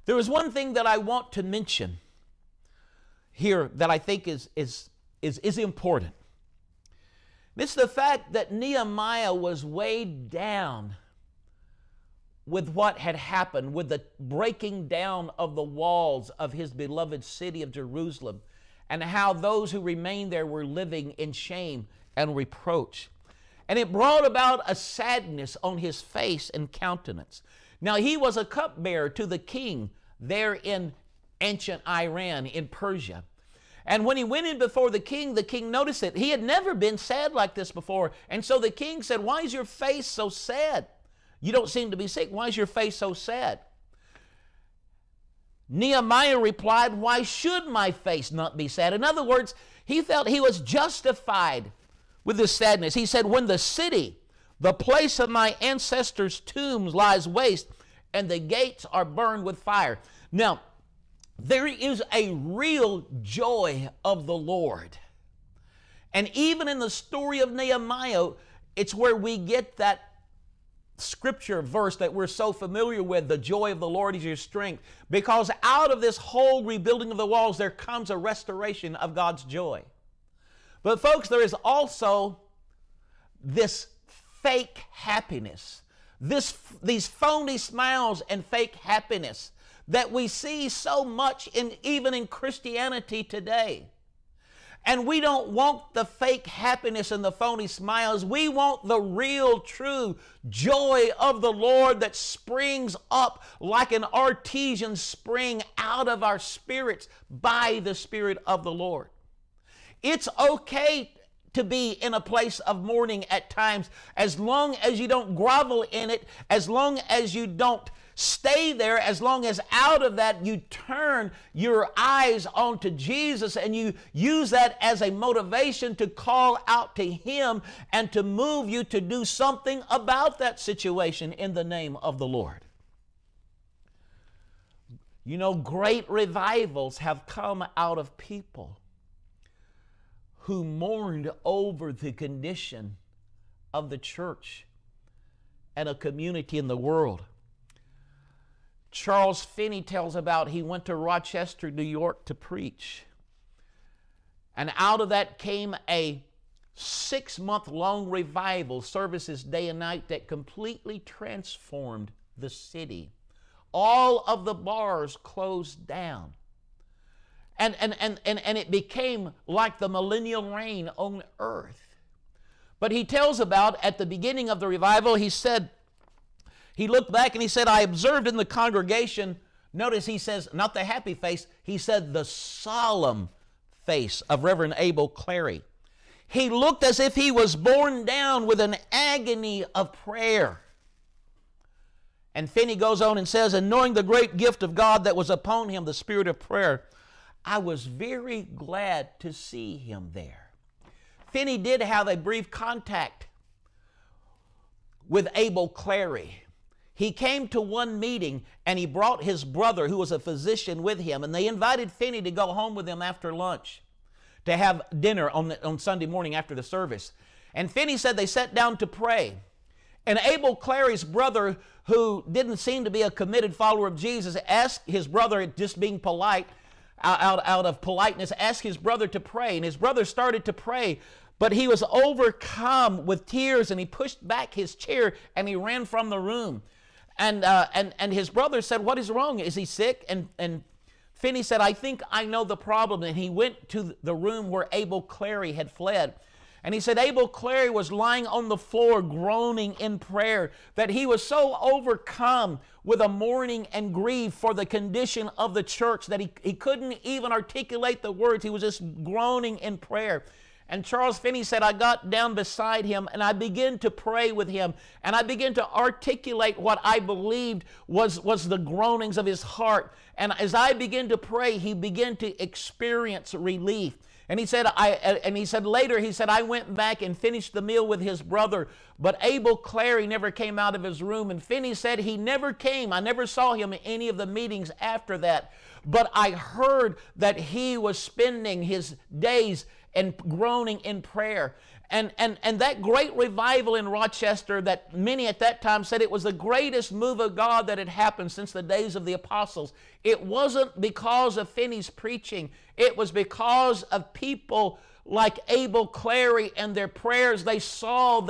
There is one thing that I want to mention here that I think is important. It's the fact that Nehemiah was weighed down with what had happened, with the breaking down of the walls of his beloved city of Jerusalem, and how those who remained there were living in shame and reproach. And it brought about a sadness on his face and countenance. Now, he was a cupbearer to the king there in ancient Iran, in Persia. And when he went in before the king noticed it. He had never been sad like this before. And so the king said, "Why is your face so sad? You don't seem to be sick. Why is your face so sad?" Nehemiah replied, "Why should my face not be sad?" In other words, he felt he was justified with this sadness. He said, "When the city, the place of my ancestors' tombs, lies waste, and the gates are burned with fire." Now, there is a real joy of the Lord. And even in the story of Nehemiah, it's where we get that scripture verse that we're so familiar with, "The joy of the Lord is your strength." Because out of this whole rebuilding of the walls, there comes a restoration of God's joy. But folks, there is also this fake happiness, these phony smiles and fake happiness that we see so much even in Christianity today. And we don't want the fake happiness and the phony smiles. We want the real, true joy of the Lord that springs up like an artesian spring out of our spirits by the Spirit of the Lord. It's okay to be in a place of mourning at times, as long as you don't grovel in it, as long as you don't stay there, as long as out of that you turn your eyes onto Jesus and you use that as a motivation to call out to Him and to move you to do something about that situation in the name of the Lord. You know, great revivals have come out of people who mourned over the condition of the church and a community in the world. Charles Finney tells about he went to Rochester, New York to preach. And out of that came a 6-month-long revival, services day and night, that completely transformed the city. All of the bars closed down. And it became like the millennial reign on earth. But he tells about at the beginning of the revival, he said, he looked back and he said, "I observed in the congregation," notice he says, not the happy face, he said the solemn face of Reverend Abel Clary. He looked as if he was borne down with an agony of prayer. And Finney goes on and says, "And knowing the great gift of God that was upon him, the spirit of prayer, I was very glad to see him there." Finney did have a brief contact with Abel Clary. He came to one meeting and he brought his brother, who was a physician, with him, and they invited Finney to go home with them after lunch to have dinner on Sunday morning after the service. And Finney said they sat down to pray. And Abel Clary's brother, who didn't seem to be a committed follower of Jesus, asked his brother, just being polite, out of politeness, asked his brother to pray. And his brother started to pray, but he was overcome with tears and he pushed back his chair and he ran from the room. And his brother said, "What is wrong? Is he sick?" And Finney said, "I think I know the problem." And he went to the room where Abel Clary had fled. And he said Abel Clary was lying on the floor groaning in prayer, that he was so overcome with a mourning and grief for the condition of the church that he couldn't even articulate the words. He was just groaning in prayer. And Charles Finney said, "I got down beside him and I began to pray with him. And I began to articulate what I believed was the groanings of his heart. And as I began to pray, he began to experience relief." And he said, later, I went back and finished the meal with his brother, but Abel Clary never came out of his room. And Finney said he never came. I never saw him in any of the meetings after that. But I heard that he was spending his days and groaning in prayer. And that great revival in Rochester, that many at that time said it was the greatest move of God that had happened since the days of the apostles. It wasn't because of Finney's preaching. It was because of people like Abel Clary and their prayers. They felt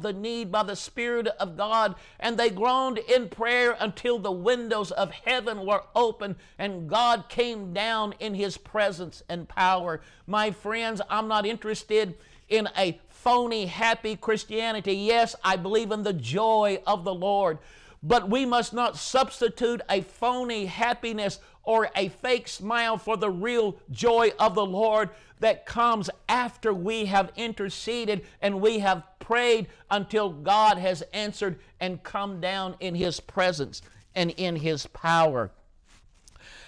the need by the Spirit of God, and they groaned in prayer until the windows of heaven were open and God came down in His presence and power. My friends, I'm not interested in a phony, happy Christianity. Yes, I believe in the joy of the Lord, but we must not substitute a phony happiness or a fake smile for the real joy of the Lord that comes after we have interceded and we have prayed until God has answered and come down in His presence and in His power.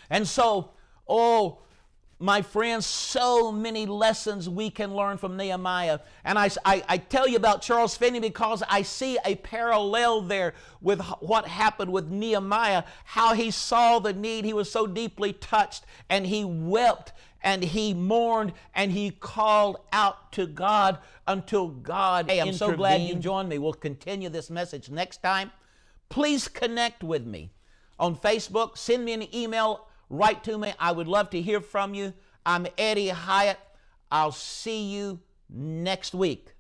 And so, my friends, so many lessons we can learn from Nehemiah. And I tell you about Charles Finney because I see a parallel there with what happened with Nehemiah, how he saw the need. He was so deeply touched, and he wept, and he mourned, and he called out to God until God intervened. Hey, I'm so glad you joined me. We'll continue this message next time. Please connect with me on Facebook. Send me an email. Write to me. I would love to hear from you. I'm Eddie Hyatt. I'll see you next week.